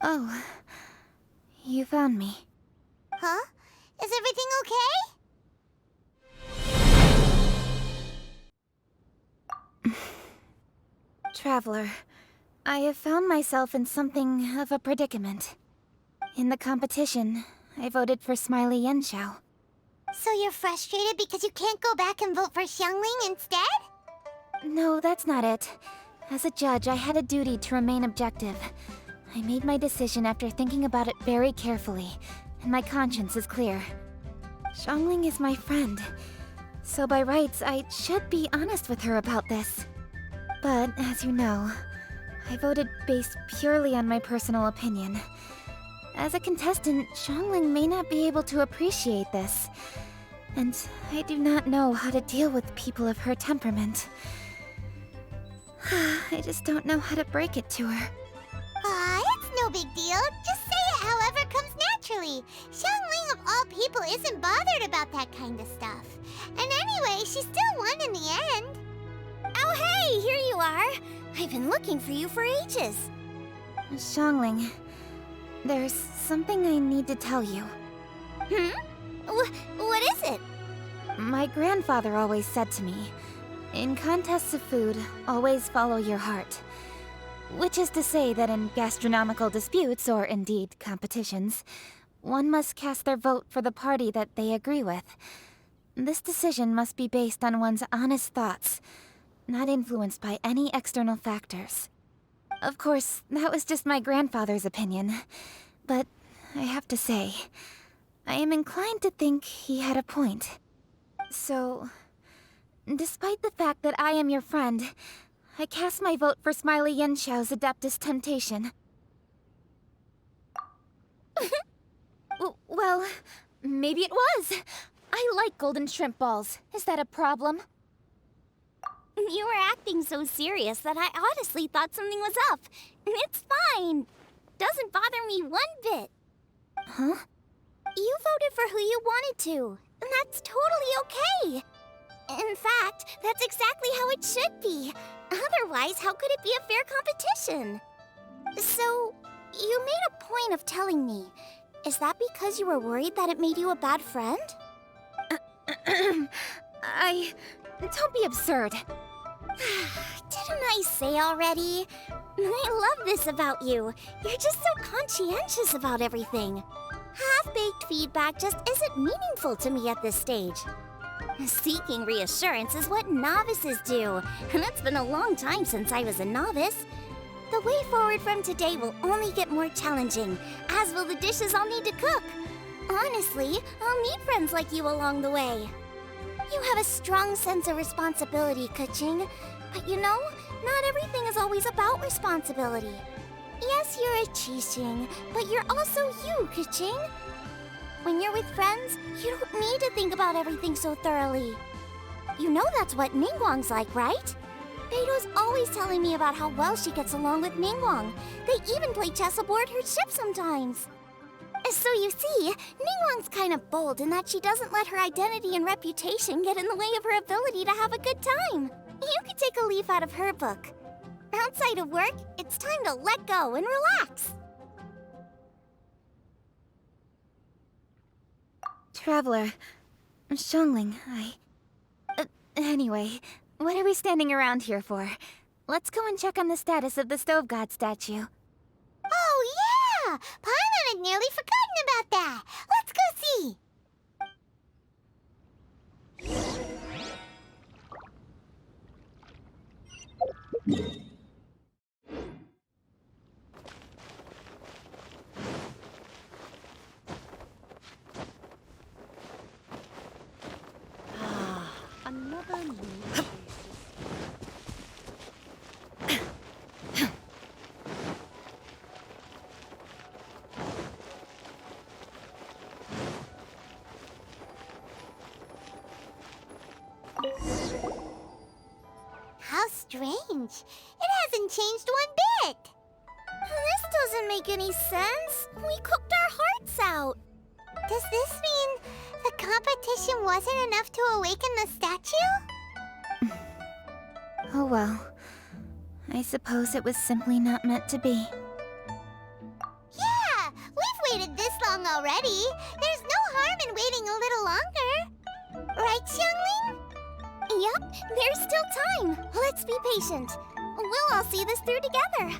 Oh, you found me. Huh? Is everything okay? Traveler, I have found myself in something of a predicament. In the competition, I voted for Smiley Yenshao. So you're frustrated because you can't go back and vote for Xiangling instead? No, that's not it. As a judge, I had a duty to remain objective. I made my decision after thinking about it very carefully, and my conscience is clear. Xiangling is my friend, so by rights, I should be honest with her about this. But, as you know, I voted based purely on my personal opinion. As a contestant, Xiangling may not be able to appreciate this, and I do not know how to deal with people of her temperament. I just don't know how to break it to her. It's no big deal. Just say it however comes naturally. Xiangling of all people isn't bothered about that kind of stuff. And anyway, she still won in the end. Oh hey, here you are. I've been looking for you for ages. Xiangling, there's something I need to tell you. What is it? My grandfather always said to me, in contests of food, always follow your heart. Which is to say that in gastronomical disputes, or indeed competitions, one must cast their vote for the party that they agree with. This decision must be based on one's honest thoughts, not influenced by any external factors. Of course, that was just my grandfather's opinion, but I have to say, I am inclined to think he had a point. So, despite the fact that I am your friend, I cast my vote for Smiley Yenshao's Adeptus Temptation. Well, maybe it was. I like golden shrimp balls. Is that a problem? You were acting so serious that I honestly thought something was up. It's fine. Doesn't bother me one bit. Huh? You voted for who you wanted to, and that's totally okay. In fact, that's exactly how it should be. Otherwise, how could it be a fair competition? So, you made a point of telling me. Is that because you were worried that it made you a bad friend? Don't be absurd. Didn't I say already? I love this about you. You're just so conscientious about everything. Half-baked feedback just isn't meaningful to me at this stage. Seeking reassurance is what novices do, and it's been a long time since I was a novice. The way forward from today will only get more challenging, as will the dishes I'll need to cook. Honestly, I'll need friends like you along the way. You have a strong sense of responsibility, Keqing. But you know, not everything is always about responsibility. Yes, you're a Qixing, but you're also you, Keqing. When you're with friends, you don't need to think about everything so thoroughly. You know that's what Ningguang's like, right? Beido's always telling me about how well she gets along with Ningguang. They even play chess aboard her ship sometimes. So you see, Ningguang's kind of bold in that she doesn't let her identity and reputation get in the way of her ability to have a good time. You could take a leaf out of her book. Outside of work, it's time to let go and relax. Traveler, Xiangling, anyway, what are we standing around here for? Let's go and check on the status of the Stove God statue. Oh yeah! Paimon had nearly forgotten about that. Let's go see. Another Moonchase. How strange. It hasn't changed one bit. This doesn't make any sense. We cooked our hearts out. Does this mean the competition wasn't enough to awaken the statue? Oh well. I suppose it was simply not meant to be. Yeah, long already. There's no harm in waiting a little longer. Right, Xiangling? Yep, there's still time. Let's be patient. We'll all see this through together.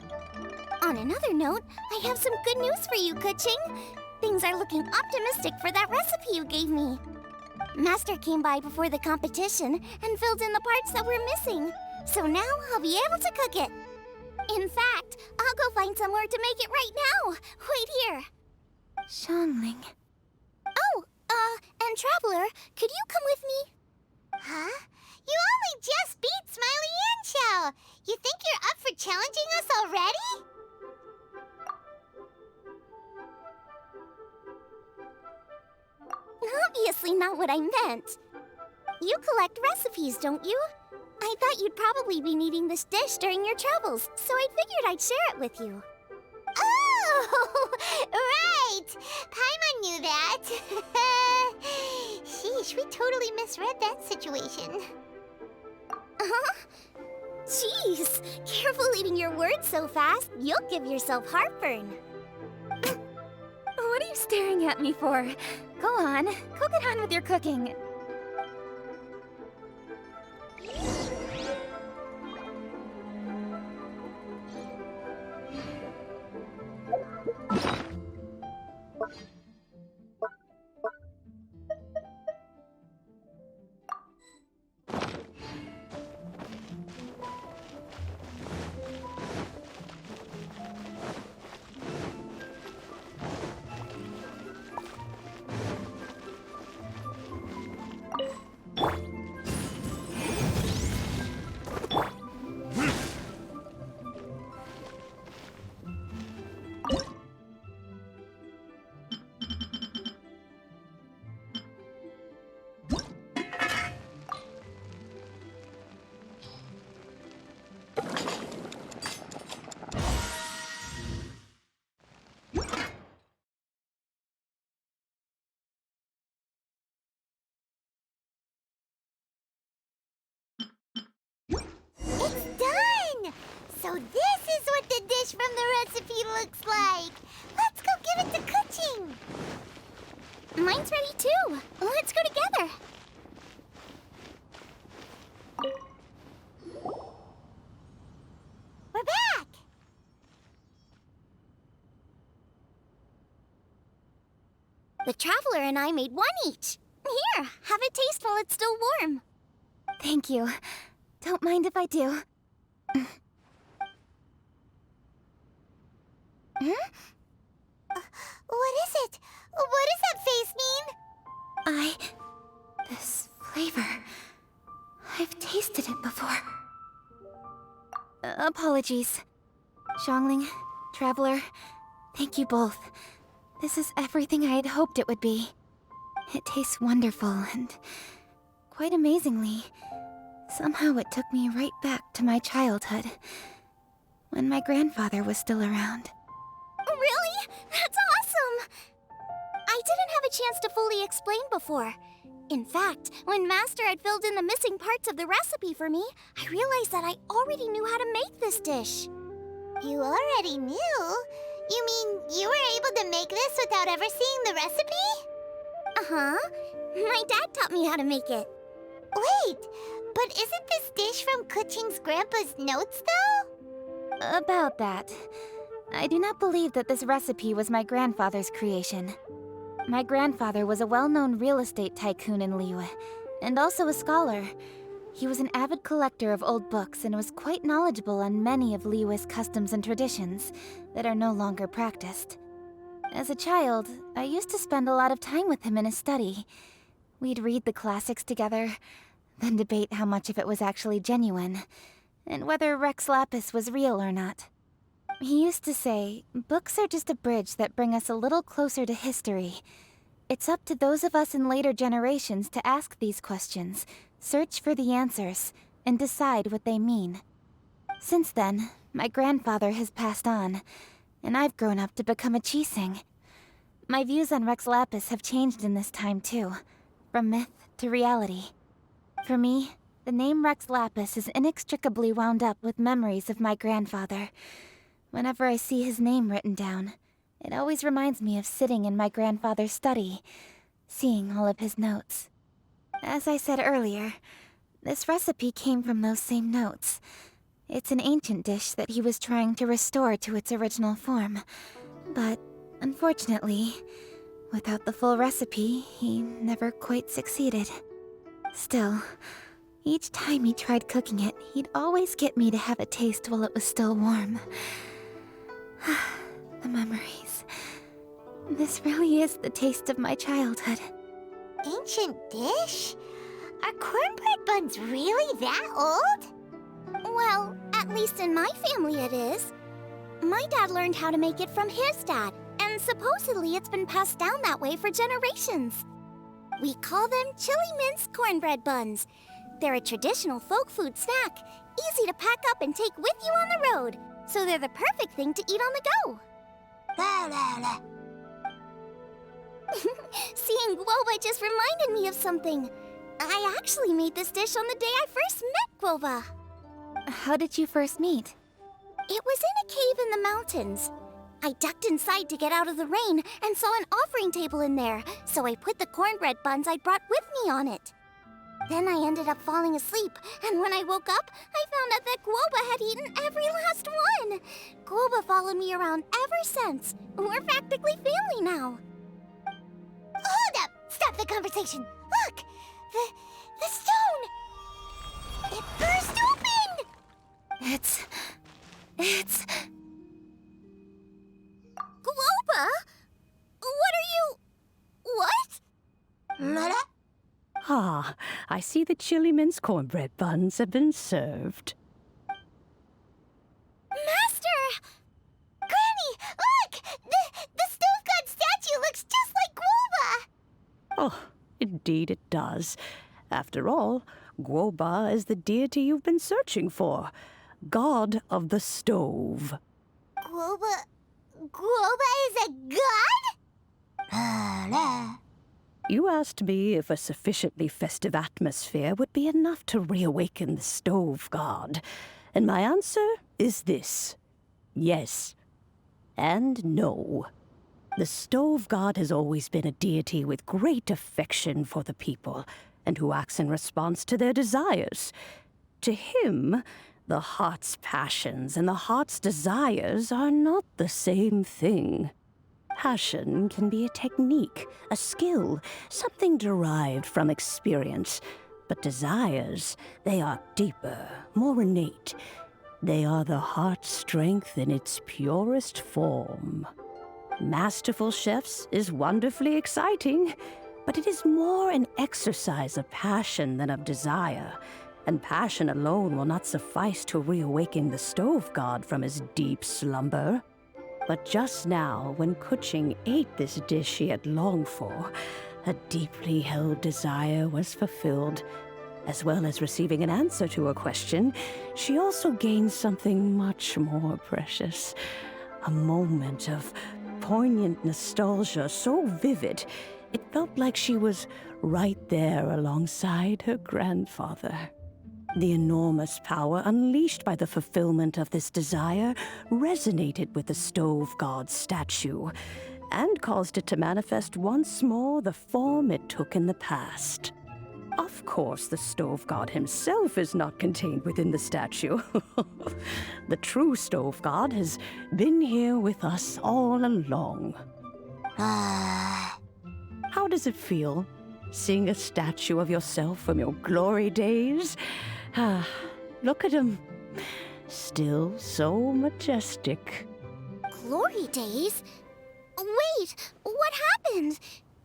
On another note, I have some good news for you, Kuching. Things are looking optimistic for that recipe you gave me. Master came by before the competition and filled in the parts that were missing. So now I'll be able to cook it. In fact, I'll go find somewhere to make it right now. Wait here. Xiangling. Oh, and Traveler, could you come with me? Huh? You only just beat Smiley and Xiao. You think you're up for challenging us already? Obviously not what I meant. You collect recipes, don't you? I thought you'd probably be needing this dish during your travels, so I figured I'd share it with you. Oh, right! Paimon knew that. Sheesh, we totally misread that situation. Jeez, careful eating your words so fast. You'll give yourself heartburn. What are you staring at me for? Go on, go get on with your cooking. So this is what the dish from the recipe looks like. Let's go give it to Kuching. Mine's ready too. Let's go together. We're back. The Traveler and I made one each. Here, have a taste while it's still warm. Thank you. Don't mind if I do. What is it? What does that face mean? This flavor... I've tasted it before. Apologies. Xiangling, Traveler, thank you both. This is everything I had hoped it would be. It tastes wonderful and... quite amazingly, somehow it took me right back to my childhood, when my grandfather was still around. Really? That's awesome! I didn't have a chance to fully explain before. In fact, when Master had filled in the missing parts of the recipe for me, I realized that I already knew how to make this dish. You already knew? You mean you were able to make this without ever seeing the recipe? Uh-huh. My dad taught me how to make it. Wait, but isn't this dish from Kuching's grandpa's notes, though? About that, I do not believe that this recipe was my grandfather's creation. My grandfather was a well-known real estate tycoon in Liyue, and also a scholar. He was an avid collector of old books and was quite knowledgeable on many of Liyue's customs and traditions that are no longer practiced. As a child, I used to spend a lot of time with him in his study. We'd read the classics together, then debate how much of it was actually genuine, and whether Rex Lapis was real or not. He used to say, books are just a bridge that bring us a little closer to history. It's up to those of us in later generations to ask these questions, search for the answers, and decide what they mean. Since then, my grandfather has passed on, and I've grown up to become a Qixing. My views on Rex Lapis have changed in this time too, from myth to reality. For me, the name Rex Lapis is inextricably wound up with memories of my grandfather. Whenever I see his name written down, It always reminds me of sitting in my grandfather's study, seeing all of his notes. As I said earlier, this recipe came from those same notes. It's an ancient dish that he was trying to restore to its original form. But, unfortunately, without the full recipe, he never quite succeeded. Still, each time he tried cooking it, he'd always get me to have a taste while it was still warm. The memories. This really is the taste of my childhood. Ancient dish? Are cornbread buns really that old? Well, at least in my family it is. My dad learned how to make it from his dad, and supposedly it's been passed down that way for generations. We call them chili mince cornbread buns. They're a traditional folk food snack, easy to pack up and take with you on the road, so they're the perfect thing to eat on the go. La la la. Seeing Guoba just reminded me of something. I actually made this dish on the day I first met Guoba. How did you first meet? It was in a cave in the mountains. I ducked inside to get out of the rain and saw an offering table in there, so I put the cornbread buns I'd brought with me on it. Then I ended up falling asleep, and when I woke up, I found out that Guoba had eaten every last one. Guoba followed me around ever since. We're practically family now. Hold up! Stop the conversation! Look! The stone! It burst open! It's... Guoba? What are you... What? Mother? Ah, I see the chili mince cornbread buns have been served. Master! Granny, look! The stove god statue looks just like Guoba! Oh, indeed it does. After all, Guoba is the deity you've been searching for. God of the stove. Guoba is a god? You asked me if a sufficiently festive atmosphere would be enough to reawaken the stove god. And my answer is this. Yes. And no. The stove god has always been a deity with great affection for the people, and who acts in response to their desires. To him, the heart's passions and the heart's desires are not the same thing. Passion can be a technique, a skill, something derived from experience. But desires, they are deeper, more innate. They are the heart's strength in its purest form. Masterful chefs is wonderfully exciting, but it is more an exercise of passion than of desire. And passion alone will not suffice to reawaken the stove god from his deep slumber. But just now, when Kuching ate this dish she had longed for, a deeply held desire was fulfilled. As well as receiving an answer to her question, she also gained something much more precious. A moment of poignant nostalgia so vivid, it felt like she was right there alongside her grandfather. The enormous power unleashed by the fulfillment of this desire resonated with the stove god's statue, and caused it to manifest once more the form it took in the past. Of course, the stove god himself is not contained within the statue. The true stove god has been here with us all along. How does it feel, seeing a statue of yourself from your glory days? Look at him. Still so majestic. Glory days? Wait, what happened?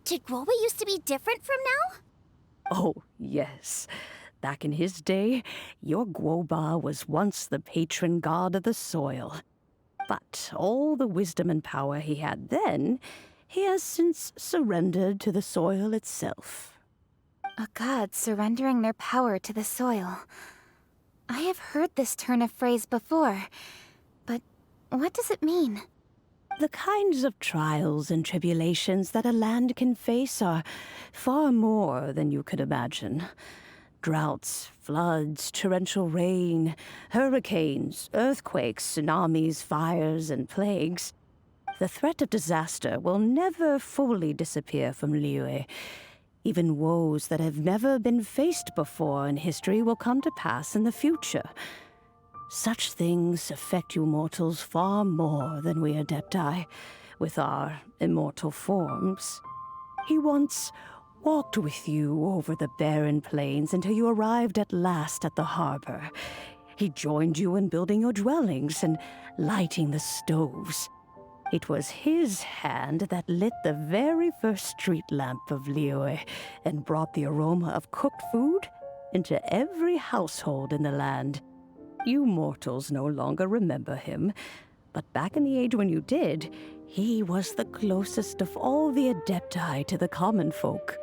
Did Guoba used to be different from now? Oh, yes. Back in his day, your Guoba was once the patron god of the soil. But all the wisdom and power he had then, he has since surrendered to the soil itself. A god surrendering their power to the soil. I have heard this turn of phrase before, but what does it mean? The kinds of trials and tribulations that a land can face are far more than you could imagine. Droughts, floods, torrential rain, hurricanes, earthquakes, tsunamis, fires, and plagues. The threat of disaster will never fully disappear from Liyue. Even woes that have never been faced before in history will come to pass in the future. Such things affect you mortals far more than we Adepti, with our immortal forms. He once walked with you over the barren plains until you arrived at last at the harbor. He joined you in building your dwellings and lighting the stoves. It was his hand that lit the very first street lamp of Liyue and brought the aroma of cooked food into every household in the land. You mortals no longer remember him, but back in the age when you did, he was the closest of all the Adepti to the common folk.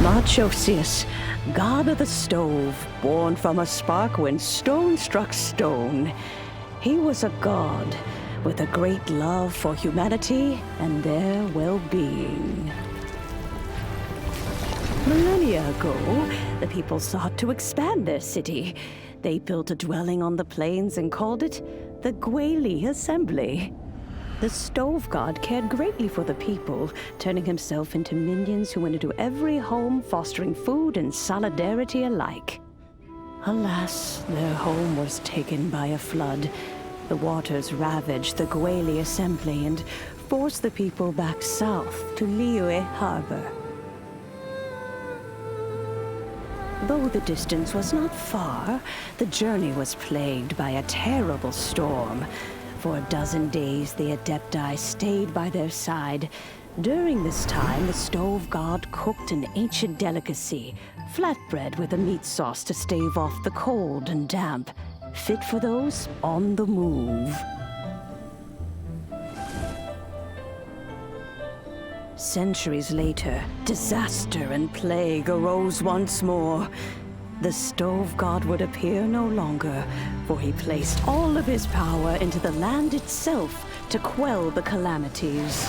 Marchosius, god of the stove, born from a spark when stone struck stone. He was a god with a great love for humanity and their well-being. Millennia ago, the people sought to expand their city. They built a dwelling on the plains and called it the Gwali Assembly. The stove god cared greatly for the people, turning himself into minions who went into every home, fostering food and solidarity alike. Alas, their home was taken by a flood. The waters ravaged the Gwali Assembly and forced the people back south to Liyue Harbor. Though the distance was not far, the journey was plagued by a terrible storm. For a dozen days, the Adepti stayed by their side. During this time, the stove god cooked an ancient delicacy, flatbread with a meat sauce to stave off the cold and damp, fit for those on the move. Centuries later, disaster and plague arose once more. The stove god would appear no longer, for he placed all of his power into the land itself to quell the calamities.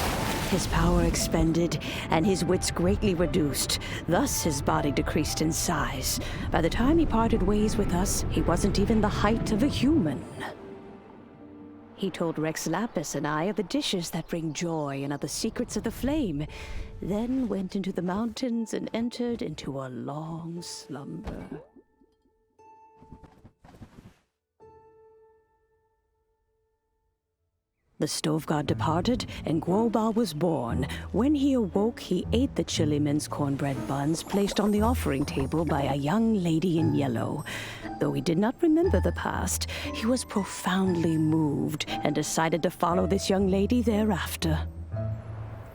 His power expended, and his wits greatly reduced. Thus his body decreased in size. By the time he parted ways with us, he wasn't even the height of a human. He told Rex Lapis and I of the dishes that bring joy and of the secrets of the flame, then went into the mountains and entered into a long slumber. The stove god departed, and Guoba was born. When he awoke, he ate the Chiliman's cornbread buns placed on the offering table by a young lady in yellow. Though he did not remember the past, he was profoundly moved and decided to follow this young lady thereafter.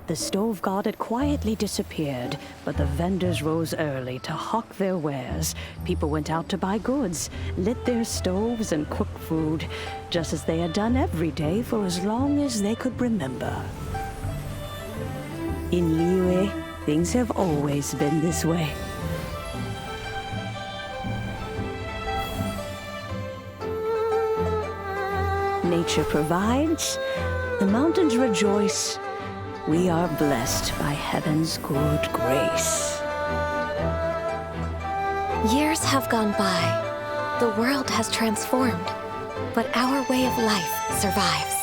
The stove god had quietly disappeared, but the vendors rose early to hawk their wares. People went out to buy goods, lit their stoves, and cooked food, just as they had done every day for as long as they could remember. In Liyue, things have always been this way. Nature provides, the mountains rejoice. We are blessed by heaven's good grace. Years have gone by. The world has transformed, but our way of life survives.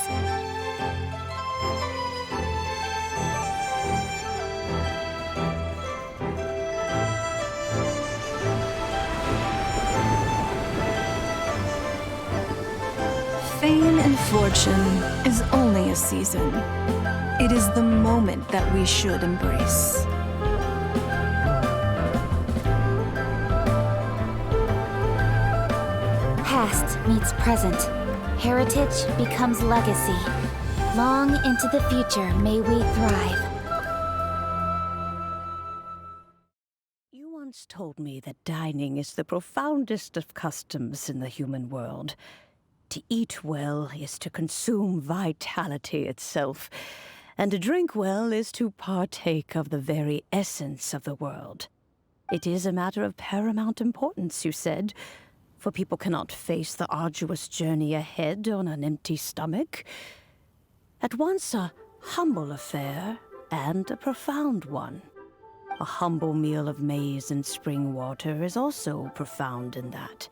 Fame and fortune is only a season. It is the moment that we should embrace. Past meets present. Heritage becomes legacy. Long into the future may we thrive. You once told me that dining is the profoundest of customs in the human world. To eat well is to consume vitality itself, and to drink well is to partake of the very essence of the world. It is a matter of paramount importance, you said, for people cannot face the arduous journey ahead on an empty stomach. At once a humble affair and a profound one. A humble meal of maize and spring water is also profound in that.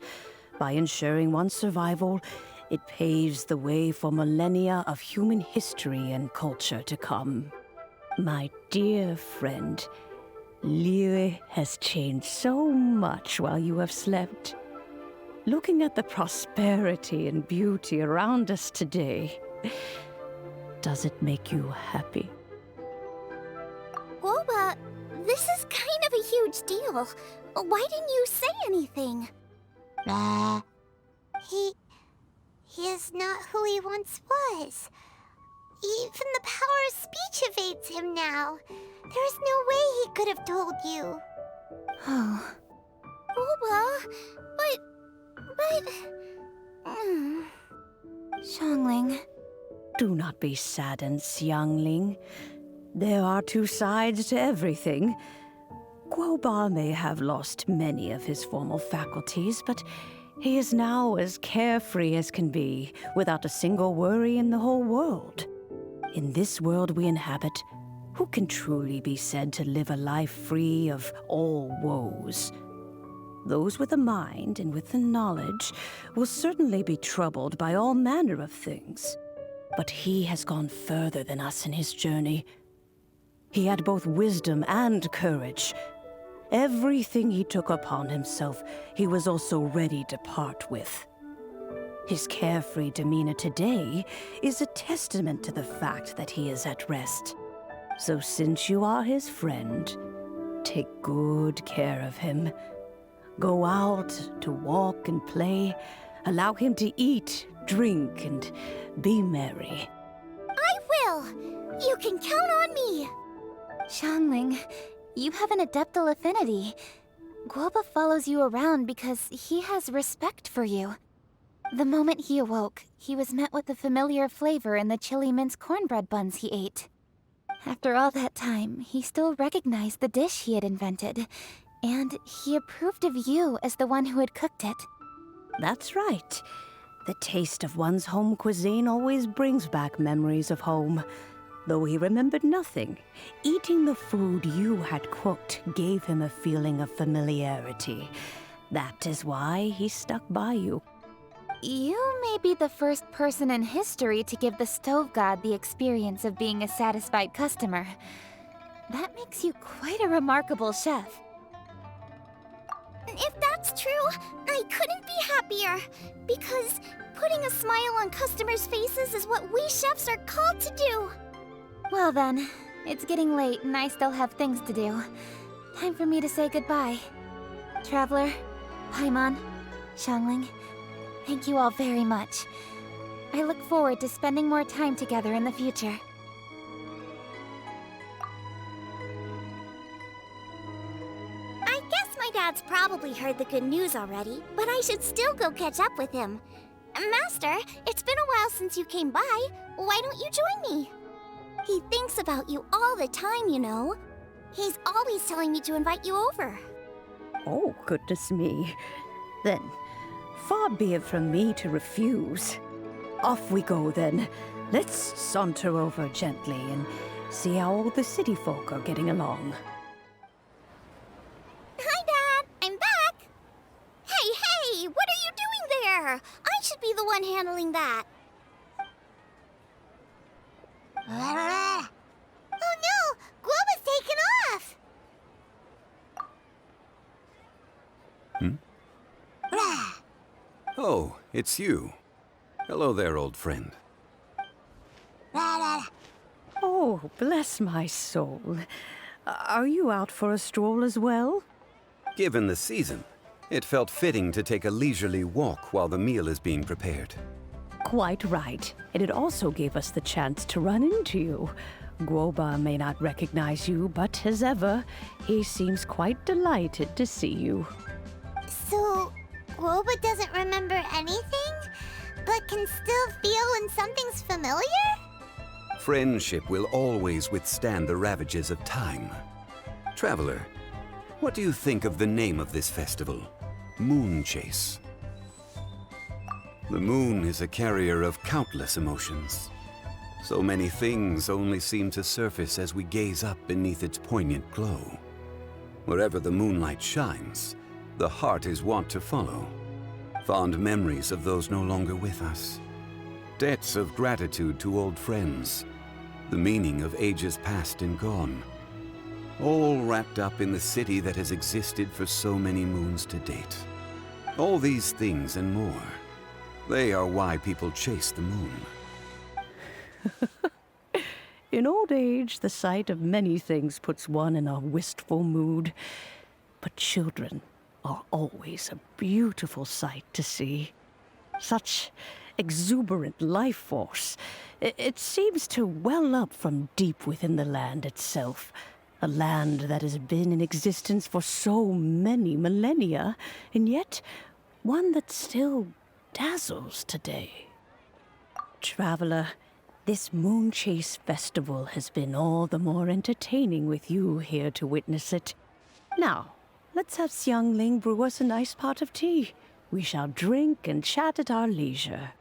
By ensuring one's survival, it paves the way for millennia of human history and culture to come. My dear friend, Liyue has changed so much while you have slept. Looking at the prosperity and beauty around us today, does it make you happy? Guoba, this is kind of a huge deal. Why didn't you say anything? He is not who he once was. Even the power of speech evades him now. There is no way he could have told you. Oh. Guoba, but... Xiangling. Do not be saddened, Xiangling. There are two sides to everything. Guoba may have lost many of his formal faculties, but he is now as carefree as can be, without a single worry in the whole world. In this world we inhabit, who can truly be said to live a life free of all woes? Those with a mind and with the knowledge will certainly be troubled by all manner of things. But he has gone further than us in his journey. He had both wisdom and courage. Everything he took upon himself, he was also ready to part with. His carefree demeanor today is a testament to the fact that he is at rest. So since you are his friend, take good care of him. Go out to walk and play. Allow him to eat, drink, and be merry. I will! You can count on me! Xiangling, you have an adeptal affinity. Guoba follows you around because he has respect for you. The moment he awoke, he was met with the familiar flavor in the chili mince cornbread buns he ate. After all that time, he still recognized the dish he had invented, and he approved of you as the one who had cooked it. That's right. The taste of one's home cuisine always brings back memories of home. Though he remembered nothing, eating the food you had cooked gave him a feeling of familiarity. That is why he stuck by you. You may be the first person in history to give the stove god the experience of being a satisfied customer. That makes you quite a remarkable chef. If that's true, I couldn't be happier. Because putting a smile on customers' faces is what we chefs are called to do. Well then, it's getting late and I still have things to do. Time for me to say goodbye. Traveler, Paimon, Xiangling, thank you all very much. I look forward to spending more time together in the future. I guess my dad's probably heard the good news already, but I should still go catch up with him. Master, it's been a while since you came by. Why don't you join me? He thinks about you all the time, you know. He's always telling me to invite you over. Oh, goodness me. Then, far be it from me to refuse. Off we go, then. Let's saunter over gently and see how all the city folk are getting along. Hi, Dad. I'm back. Hey, what are you doing there? I should be the one handling that. Oh no! Guoba's taken off! Oh, it's you. Hello there, old friend. Oh, bless my soul. Are you out for a stroll as well? Given the season, it felt fitting to take a leisurely walk while the meal is being prepared. Quite right. And it also gave us the chance to run into you. Guoba may not recognize you, but as ever, he seems quite delighted to see you. So, Guoba doesn't remember anything, but can still feel when something's familiar? Friendship will always withstand the ravages of time. Traveler, what do you think of the name of this festival? Moonchase. The moon is a carrier of countless emotions. So many things only seem to surface as we gaze up beneath its poignant glow. Wherever the moonlight shines, the heart is wont to follow. Fond memories of those no longer with us. Debts of gratitude to old friends. The meaning of ages past and gone. All wrapped up in the city that has existed for so many moons to date. All these things and more. They are why people chase the moon. In old age, the sight of many things puts one in a wistful mood. But children are always a beautiful sight to see. Such exuberant life force. It seems to well up from deep within the land itself. A land that has been in existence for so many millennia, and yet one that still dazzles today. Traveler, this Moonchase festival has been all the more entertaining with you here to witness it. Now, let's have Xiangling brew us a nice pot of tea. We shall drink and chat at our leisure.